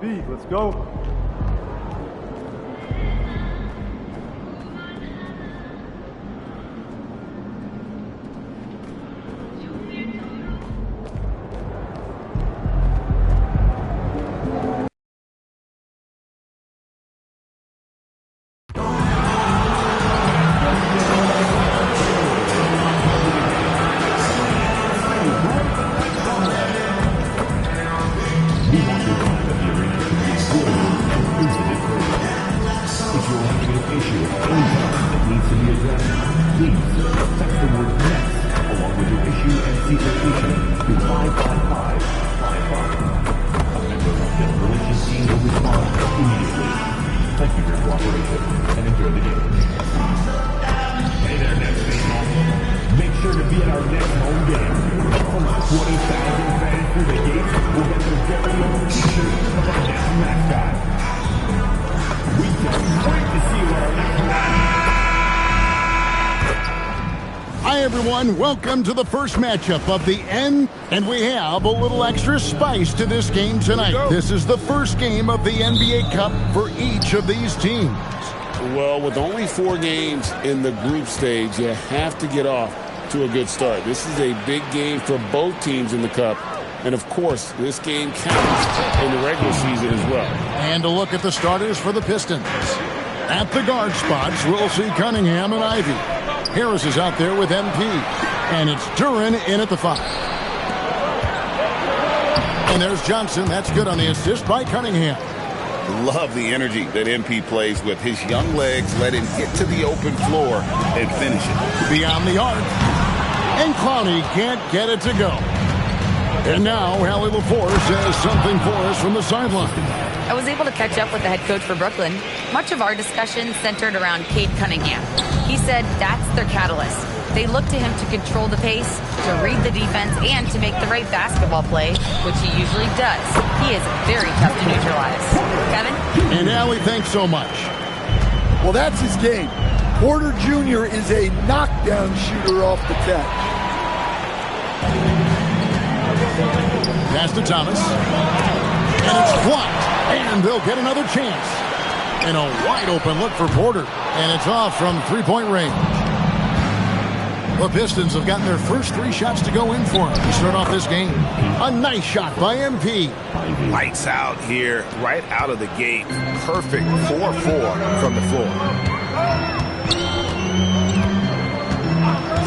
speed. Let's go. Welcome to the first matchup of the end, and we have a little extra spice to this game tonight. This is the first game of the NBA Cup for each of these teams. Well, with only 4 games in the group stage, you have to get off to a good start. This is a big game for both teams in the Cup. And, of course, this game counts in the regular season as well. And a look at the starters for the Pistons. At the guard spots, we'll see Cunningham and Ivy. Harris is out there with MP. And it's Duran in at the 5. And there's Johnson. That's good on the assist by Cunningham. Love the energy that MP plays with. His young legs let him get to the open floor and finish it. Beyond the arc. And Clowney can't get it to go. And now Hallie LaForce says something for us from the sideline. I was able to catch up with the head coach for Brooklyn. Much of our discussion centered around Cade Cunningham. He said that's their catalyst. They look to him to control the pace, to read the defense, and to make the right basketball play, which he usually does. He is very tough to neutralize. Kevin? And Allie, thanks so much. Well, that's his game. Porter Jr. is a knockdown shooter off the catch. Pass to Thomas. And it's blocked. And they'll get another chance. And a wide open look for Porter. And it's off from three-point range. The Pistons have gotten their first 3 shots to go in for them to start off this game. A nice shot by MP. Lights out here, right out of the gate. Perfect 4-4 from the floor.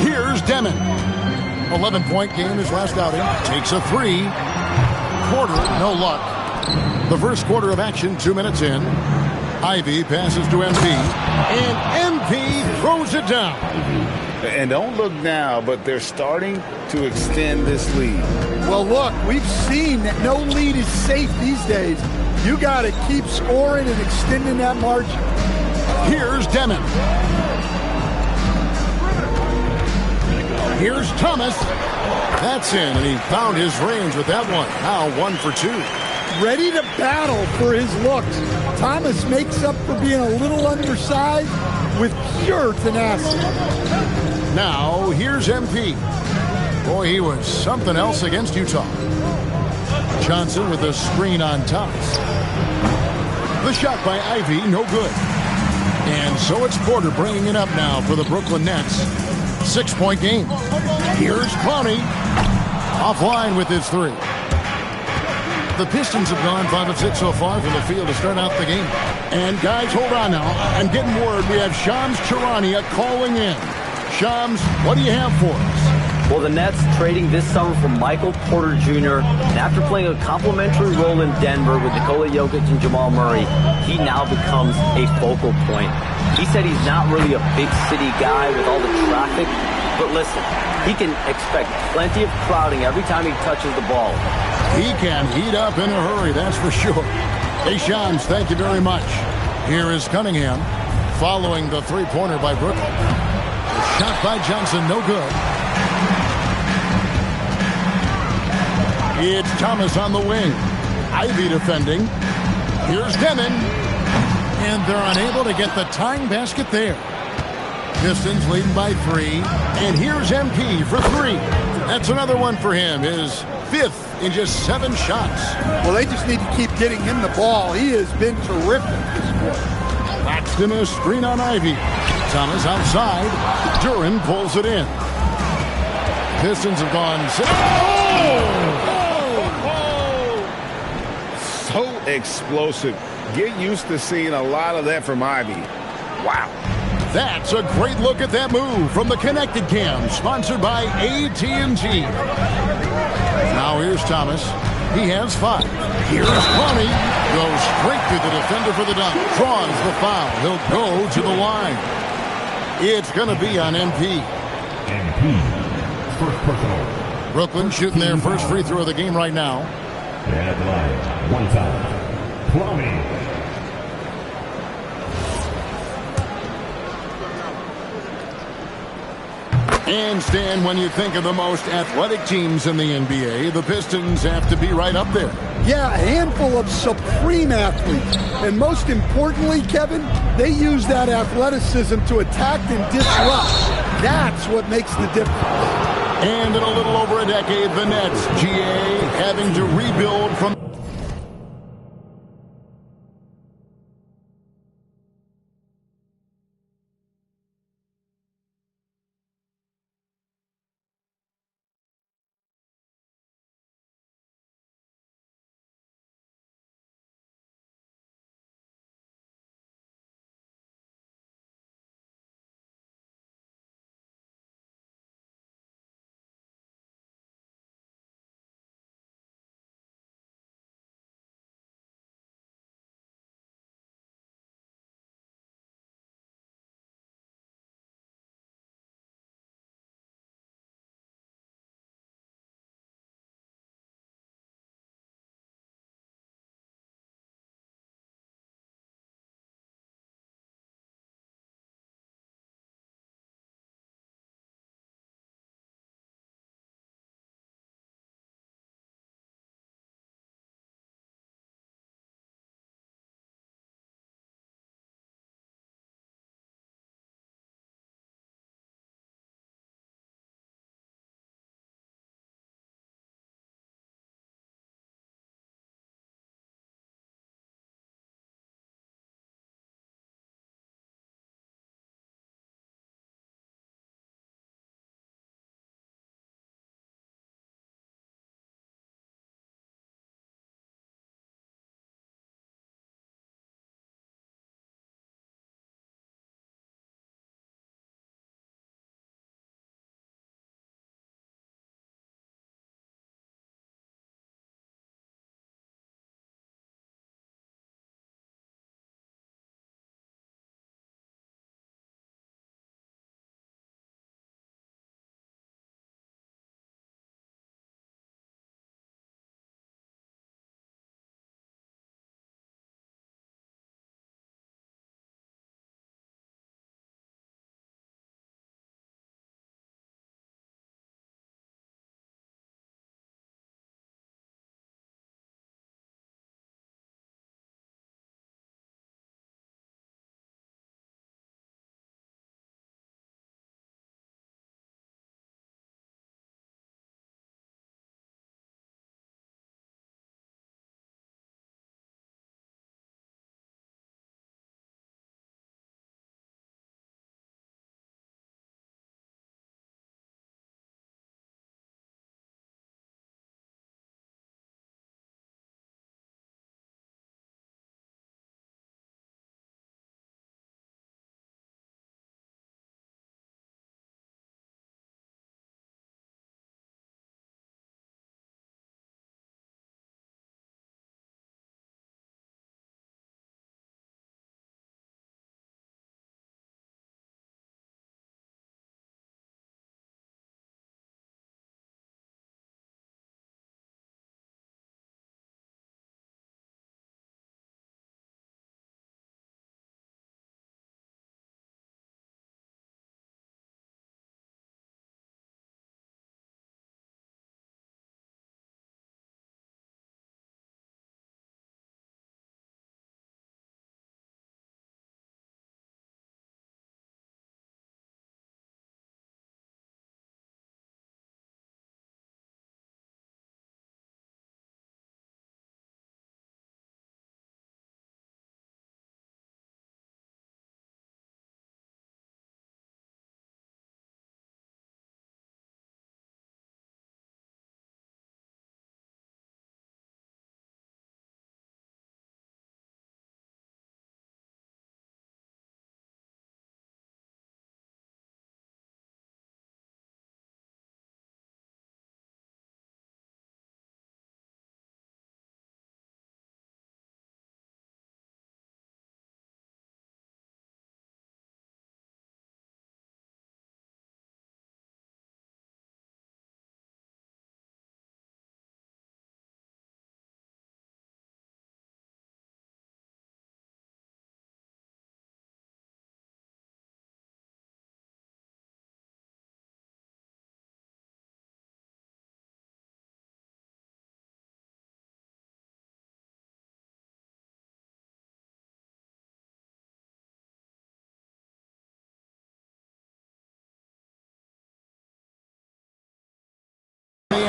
Here's Demon. 11-point game his last outing. Takes a 3. Quarter, no luck. The first quarter of action, 2 minutes in. Ivy passes to MP. And MP throws it down. And don't look now, but they're starting to extend this lead. Well, look, we've seen that no lead is safe these days. You got to keep scoring and extending that margin. Here's Demon. Here's Thomas. That's in, and he found his range with that one. Now 1 for 2. Ready to battle for his looks. Thomas makes up for being a little undersized with pure tenacity. Now, here's MP. Boy, he was something else against Utah. Johnson with a screen on Thomas. The shot by Ivy, no good. And so it's Porter bringing it up now for the Brooklyn Nets. 6-point game. Here's Clowney. Offline with his 3. The Pistons have gone 5 of 6 so far from the field to start out the game. And guys, hold on now. I'm getting word we have Shams Charania calling in. Shams, what do you have for us? Well, the Nets trading this summer for Michael Porter Jr. And after playing a complimentary role in Denver with Nikola Jokic and Jamal Murray, he now becomes a focal point. He said he's not really a big city guy with all the traffic, but listen, he can expect plenty of crowding every time he touches the ball. He can heat up in a hurry, that's for sure. Hey, Shams, thank you very much. Here is Cunningham following the three-pointer by Brooklyn. The shot by Johnson, no good. It's Thomas on the wing. Ivy defending. Here's Demon. And they're unable to get the tying basket there. Pistons leading by 3. And here's MP for 3. That's another one for him. His 5th in just 7 shots. Well, they just need to keep getting him the ball. He has been terrific this quarter. Claxton a screen on Ivy. Thomas outside. Duran pulls it in. Pistons have gone. So explosive. Get used to seeing a lot of that from Ivy. Wow. That's a great look at that move from the Connected Cam, sponsored by AT&T. Now here's Thomas. He has 5. Here's Connie. Goes straight to the defender for the dunk. Draws the foul. He'll go to the line. It's going to be on MP. MP. First personal. Brooklyn shooting their first free throw of the game right now. At the line. 1 foul. Plumlee. And Stan, when you think of the most athletic teams in the NBA, the Pistons have to be right up there. Yeah, a handful of supreme athletes. And most importantly, Kevin, they use that athleticism to attack and disrupt. That's what makes the difference. And in a little over a decade, the Nets, GA, having to rebuild from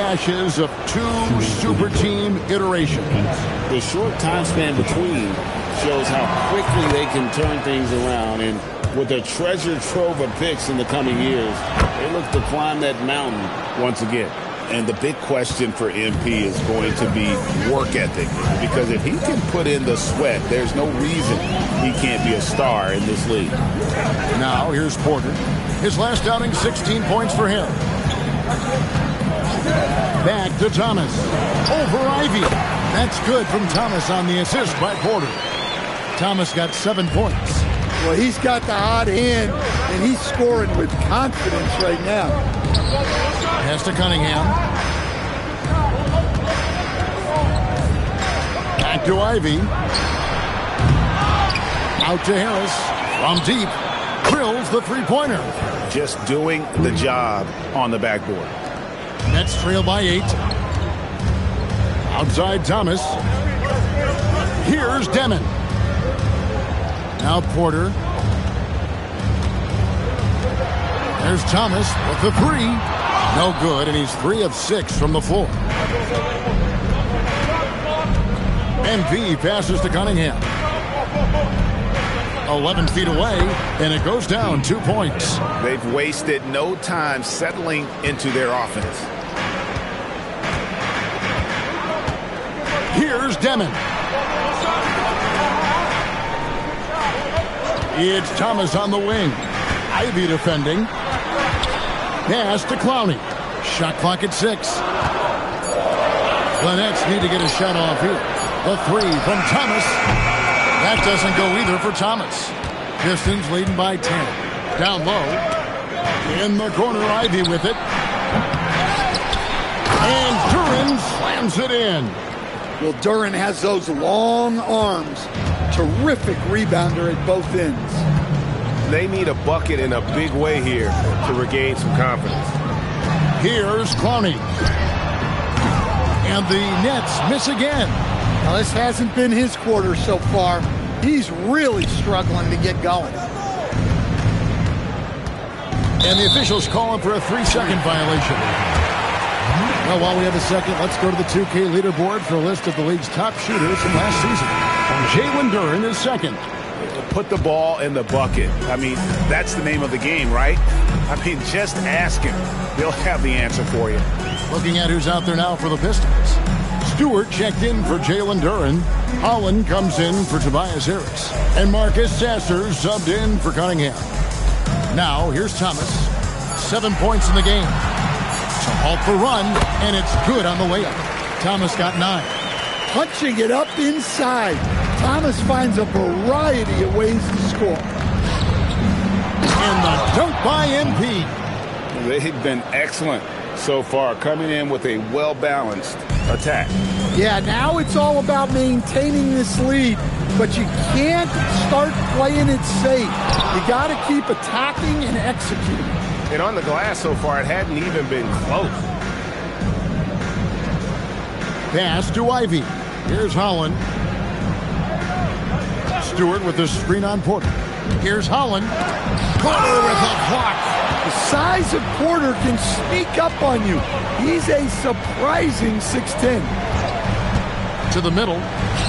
ashes of two super team iterations. The short time span between shows how quickly they can turn things around. And with a treasure trove of picks in the coming years, they look to climb that mountain once again. And the big question for MP is going to be work ethic. Because if he can put in the sweat, there's no reason he can't be a star in this league. Now, here's Porter. His last outing, 16 points for him. Back to Thomas. Over Ivy. That's good from Thomas on the assist by Porter. Thomas got 7 points. Well, he's got the hot hand, and he's scoring with confidence right now. Pass to Cunningham. Back to Ivy. Out to Harris. From deep. Drills the three-pointer. Just doing the job on the backboard. Nets trail by 8. Outside Thomas. Here's Demon. Now Porter. There's Thomas with the three. No good, and he's 3 of 6 from the floor. MV passes to Cunningham. 11 feet away, and it goes down 2 points. They've wasted no time settling into their offense. Here's Demon. It's Thomas on the wing. Ivy defending. Pass to Clowney. Shot clock at 6. The Nets need to get a shot off here. The three from Thomas. That doesn't go either for Thomas. Pistons leading by 10. Down low. In the corner, Ivy with it. And Duran slams it in. Well, Duran has those long arms. Terrific rebounder at both ends. They need a bucket in a big way here to regain some confidence. Here's Clowney. And the Nets miss again. Now, this hasn't been his quarter so far. He's really struggling to get going. And the officials call him for a 3-second violation. Well, while we have a second, let's go to the 2K leaderboard for a list of the league's top shooters from last season. Jalen Duran is second. Put the ball in the bucket. I mean, that's the name of the game, right? I mean, just ask him. They'll have the answer for you. Looking at who's out there now for the Pistons. Stewart checked in for Jalen Duran. Holland comes in for Tobias Harris. And Marcus Sasser subbed in for Cunningham. Now, here's Thomas. 7 points in the game. To halt the run, and it's good on the way up. Thomas got 9. Punching it up inside. Thomas finds a variety of ways to score. And the dunk by MP. They've been excellent so far, coming in with a well-balanced attack. Yeah, now it's all about maintaining this lead, but you can't start playing it safe. You got to keep attacking and executing. And on the glass so far, it hadn't even been close. Pass to Ivy. Here's Holland. Stewart with the screen on Porter. Here's Holland. Porter with a block. The size of Porter can sneak up on you. He's a surprising 6'10". To the middle.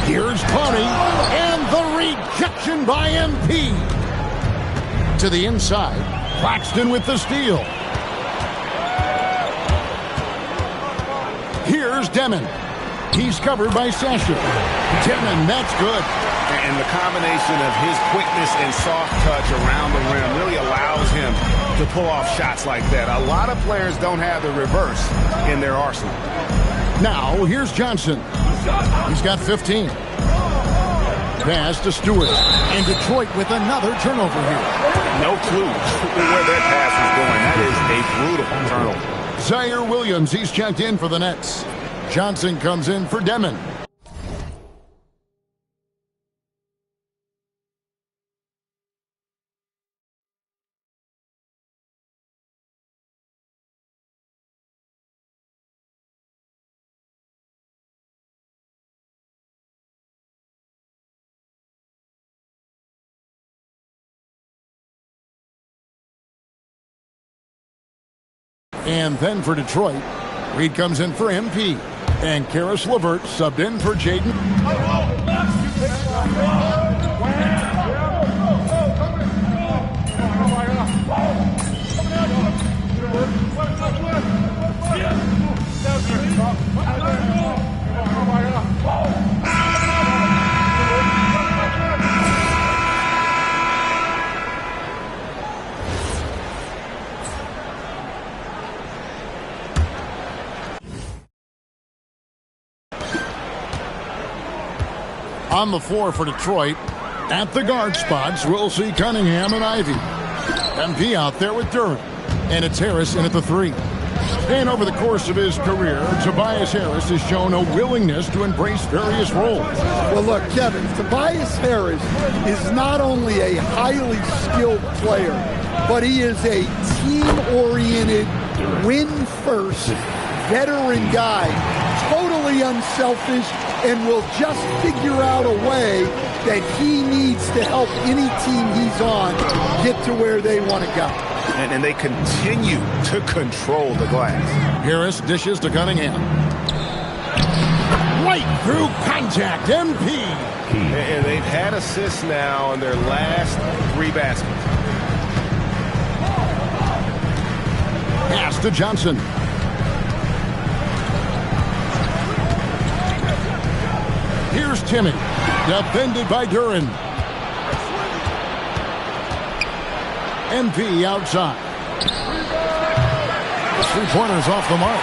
Here's Clowney. And the rejection by MP. To the inside. Claxton with the steal. Here's Demon. He's covered by Sasha. Demon, that's good. And the combination of his quickness and soft touch around the rim really allows him to pull off shots like that. A lot of players don't have the reverse in their arsenal. Now, here's Johnson. He's got 15. Pass to Stewart. And Detroit with another turnover here. No clue where that pass was going. That is a brutal turnover. Zaire Williams, he's checked in for the Nets. Johnson comes in for Demon. And then for Detroit, Reed comes in for MP. And Karis LeVert subbed in for Jaden. On the floor for Detroit, at the guard spots, we'll see Cunningham and Ivy. MP out there with Duran. And it's Harris in at the 3. And over the course of his career, Tobias Harris has shown a willingness to embrace various roles. Well, look, Kevin, Tobias Harris is not only a highly skilled player, but he is a team-oriented, win-first, veteran guy, totally unselfish, and will just figure out a way that he needs to help any team he's on get to where they want to go. And they continue to control the glass. Harris dishes to Cunningham. Right through contact, MP. And they've had assists now on their last 3 baskets. Pass to Johnson. Here's Timmy. Defended by Duran. MP outside. 3-pointers off the mark.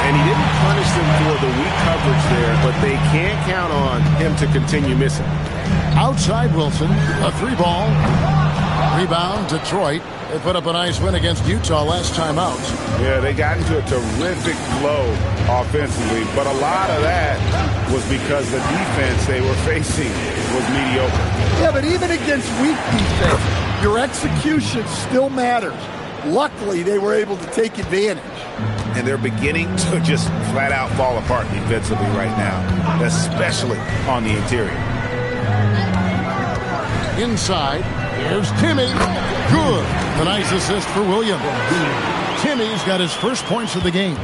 And he didn't punish them for the weak coverage there, but they can't count on him to continue missing. Outside Wilson. A 3-ball. Rebound Detroit. They put up a nice win against Utah last time out. Yeah, they got into a terrific flow offensively, but a lot of that was because the defense they were facing was mediocre. Yeah, but even against weak defense, your execution still matters. Luckily, they were able to take advantage. And they're beginning to just flat out fall apart defensively right now, especially on the interior. Inside, here's Timmy. Good. A nice assist for Williams. Timmy's got his first points of the game.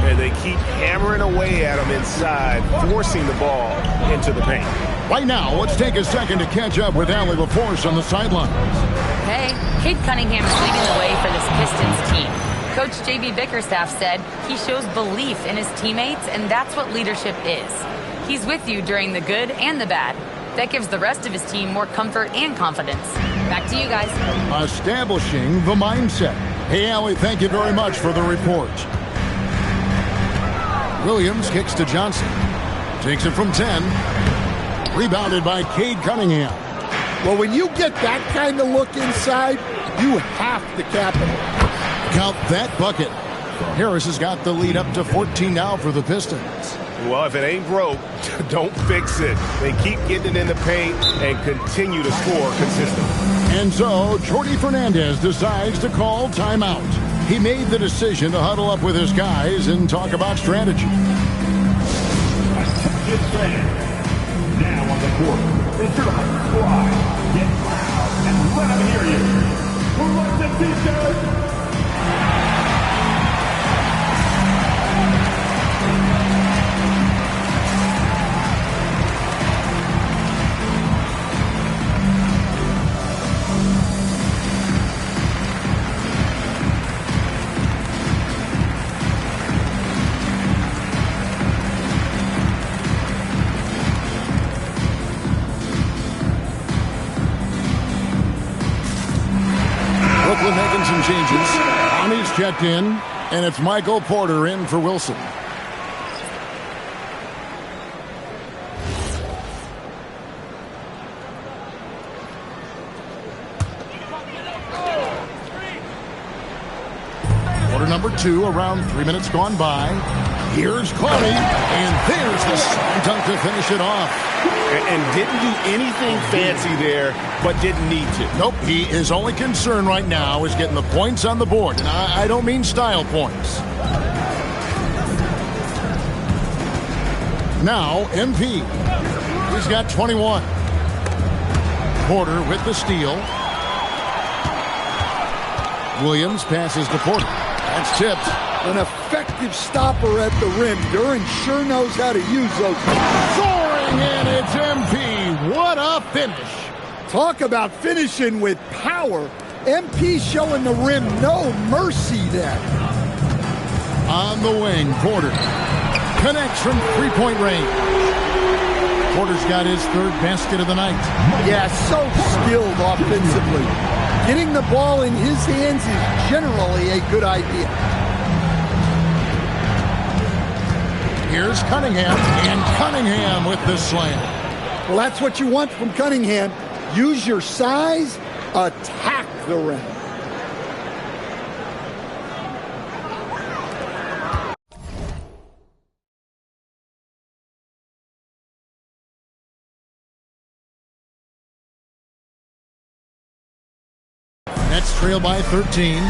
And they keep hammering away at him inside, forcing the ball into the paint. Right now, let's take a second to catch up with Allie LaForce on the sidelines. Hey, Cade Cunningham is leading the way for this Pistons team. Coach J.B. Bickerstaff said he shows belief in his teammates, and that's what leadership is. He's with you during the good and the bad. That gives the rest of his team more comfort and confidence. Back to you guys. Establishing the mindset. Hey, Allie, thank you very much for the report. Williams kicks to Johnson. Takes it from 10. Rebounded by Cade Cunningham. Well, when you get that kind of look inside, you have to capitalize. Count that bucket. Harris has got the lead up to 14 now for the Pistons. Well, if it ain't broke, don't fix it. They keep getting it in the paint and continue to score consistently. And so, Jordy Fernandez decides to call timeout. He made the decision to huddle up with his guys and talk about strategy. Now on the court, it's your squad. Get loud and let them hear you. Who wants the t-shirt? Making some changes. Ami's checked in, and it's Michael Porter in for Wilson. Quarter number 2, around 3 minutes gone by. Here's Claude, and there's the slam dunk to finish it off. And didn't do anything fancy there, but didn't need to. Nope, his only concern right now is getting the points on the board. And I don't mean style points. Now, MP. He's got 21. Porter with the steal. Williams passes to Porter. That's tipped. An effective stopper at the rim. Duran sure knows how to use those. Soaring in, it's MP. What a finish. Talk about finishing with power. MP showing the rim no mercy there. On the wing, Porter connects from three-point range. Porter's got his third basket of the night. Yeah, so skilled offensively. Getting the ball in his hands is generally a good idea. Here's Cunningham, and Cunningham with the slam. Well, that's what you want from Cunningham. Use your size, attack the rim. Nets trail by 13.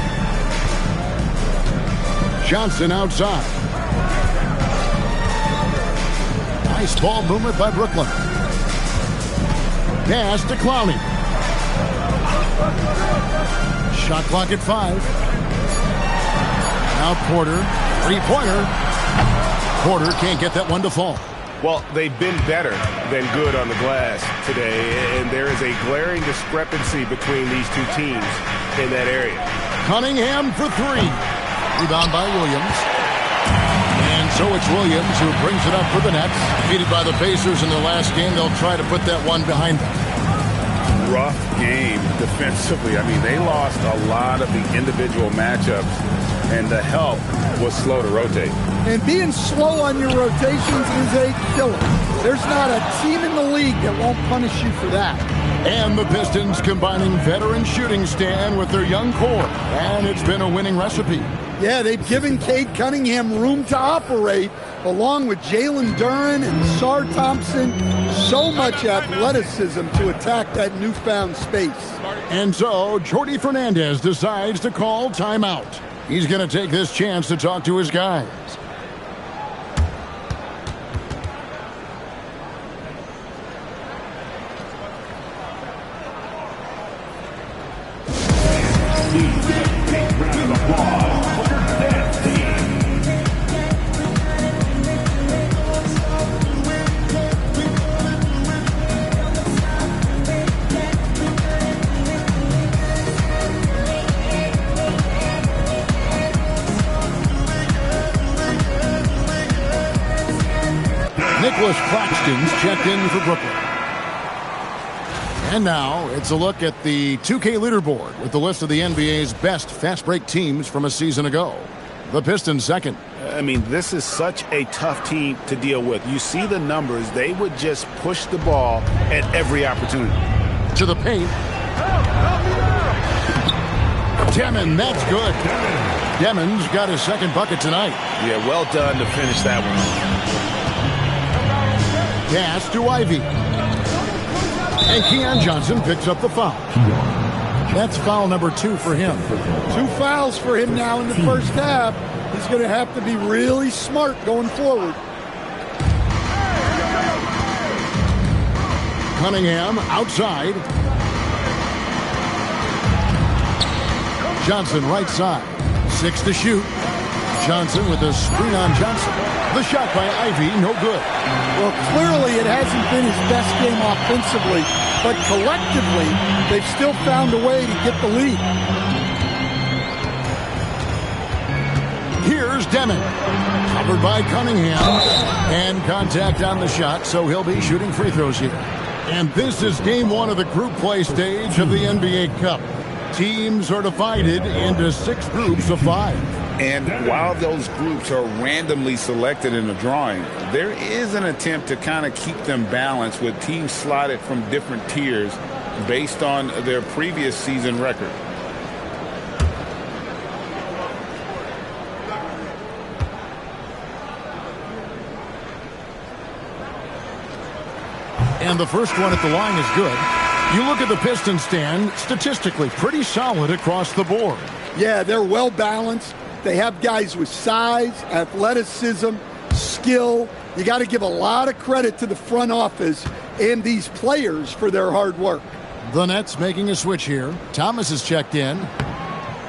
Johnson outside. Nice ball movement by Brooklyn. Pass to Clowney. Shot clock at 5. Now Porter. Three-pointer. Porter can't get that one to fall. Well, they've been better than good on the glass today, and there is a glaring discrepancy between these two teams in that area. Cunningham for 3. Rebound by Williams. And so it's Williams who brings it up for the Nets. Defeated by the Pacers in the last game, they'll try to put that one behind them. Rough game defensively. I mean, they lost a lot of the individual matchups, and the help was slow to rotate. And being slow on your rotations is a killer. There's not a team in the league that won't punish you for that. And the Pistons combining veteran shooting stand with their young core. And it's been a winning recipe. Yeah, they've given Cade Cunningham room to operate, along with Jalen Duran and Sar Thompson. So much athleticism to attack that newfound space. And so Jordi Fernandez decides to call timeout. He's going to take this chance to talk to his guys. Round of applause for your Nets team. Nicholas Claxton's checked in for Brooklyn. And now it's a look at the 2K leaderboard with the list of the NBA's best fast break teams from a season ago. The Pistons second. I mean, this is such a tough team to deal with. You see the numbers. They would just push the ball at every opportunity. To the paint. Demon, that's good. Demon's got his second bucket tonight. Yeah, well done to finish that one. Pass to Ivy. And Keon Johnson picks up the foul. That's foul number 2 for him. 2 fouls for him now in the first half. He's going to have to be really smart going forward. Cunningham outside. Johnson right side. 6 to shoot. Johnson with a screen on Johnson. The shot by Ivy, no good. Well, clearly it hasn't been his best game offensively, but collectively, they've still found a way to get the lead. Here's Demon. Covered by Cunningham. And contact on the shot, so he'll be shooting free throws here. And this is game 1 of the group play stage of the NBA Cup. Teams are divided into 6 groups of 5. And while those groups are randomly selected in the drawing, there is an attempt to kind of keep them balanced with teams slotted from different tiers based on their previous season record. And the first one at the line is good. You look at the Pistons stand, statistically pretty solid across the board. Yeah, they're well balanced. They have guys with size, athleticism, skill. You got to give a lot of credit to the front office and these players for their hard work. The Nets making a switch here. Thomas is checked in,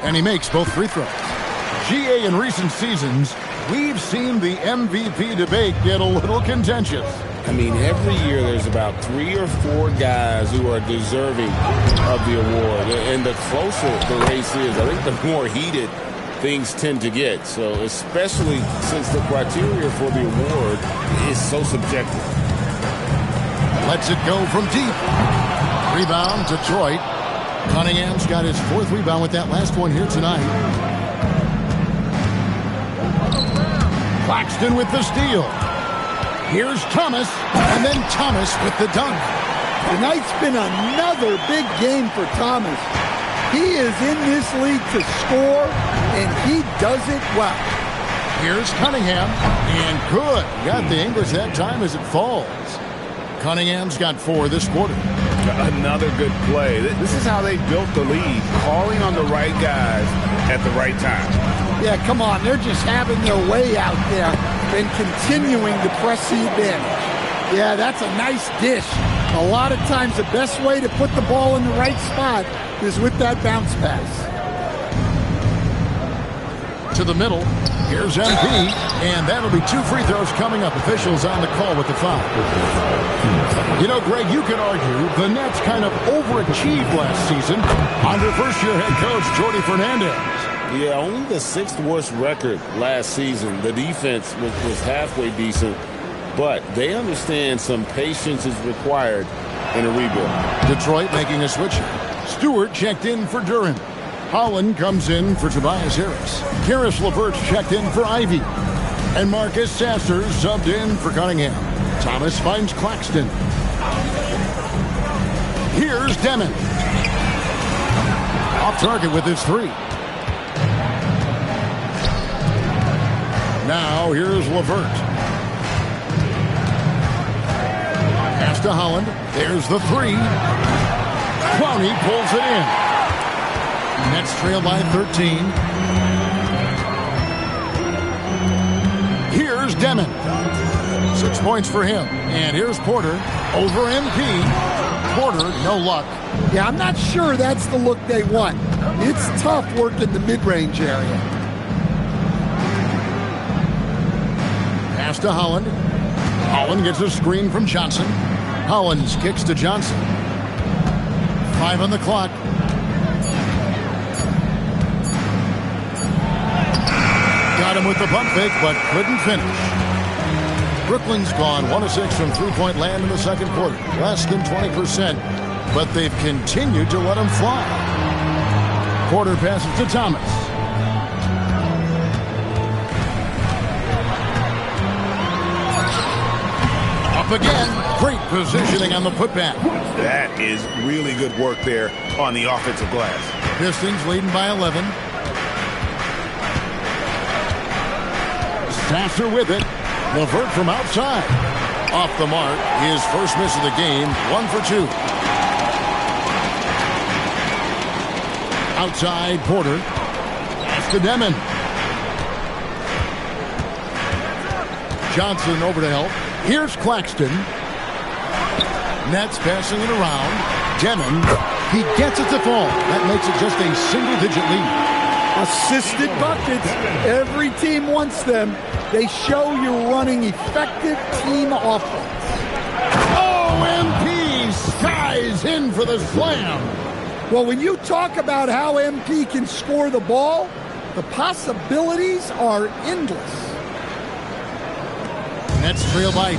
and he makes both free throws. GA, in recent seasons, we've seen the MVP debate get a little contentious. I mean, every year there's about 3 or 4 guys who are deserving of the award. And the closer the race is, I think the more heated things tend to get. So especially since the criteria for the award is so subjective. Lets it go from deep. Rebound, Detroit. Cunningham's got his 4th rebound with that last one here tonight. Claxton with the steal. Here's Thomas, and then Thomas with the dunk. Tonight's been another big game for Thomas. He is in this league to score, and he does it well. Here's Cunningham, and good. Got the English that time as it falls. Cunningham's got 4 this quarter. Another good play. This is how they built the lead, calling on the right guys at the right time. Yeah, come on. They're just having their way out there and continuing to press the advantage. Yeah, that's a nice dish. A lot of times the best way to put the ball in the right spot is with that bounce pass. To the middle. Here's MP, and that'll be 2 free throws coming up. Officials on the call with the foul. You know, Greg, you could argue the Nets kind of overachieved last season under first-year head coach Jordi Fernandez. Yeah, only the 6th worst record last season. The defense was halfway decent, but they understand some patience is required in a rebuild. Detroit making a switch. Stewart checked in for Duran. Holland comes in for Tobias Harris. Karis LeVert checked in for Ivy. And Marcus Sasser subbed in for Cunningham. Thomas finds Claxton. Here's Demon. Off target with his 3. Now here's LeVert. Pass to Holland. There's the 3. Clowney pulls it in. Nets trail by 13. Here's Demon. 6 points for him. And here's Porter over MP. Porter, no luck. Yeah, I'm not sure that's the look they want. It's tough working the mid-range area. Pass to Holland. Holland gets a screen from Johnson. Hollins kicks to Johnson. 5 on the clock. Got him with the pump fake, but couldn't finish. Brooklyn's gone 1 of 6 from three-point land in the second quarter. Less than 20%, but they've continued to let them fly. Porter passes to Thomas. Up again. Great positioning on the putback. That is really good work there on the offensive glass. Pistons leading by 11. Sasser with it. LeVert from outside. Off the mark. His first miss of the game. 1 for 2. Outside Porter. Pass to Demon. Johnson over to help. Here's Claxton. Nets passing it around. Demon. He gets it to fall. That makes it just a single-digit lead. Assisted buckets. Every team wants them. They show you're running effective team offense. MP skies in for the slam. Well, when you talk about how MP can score the ball, the possibilities are endless. Nets trail by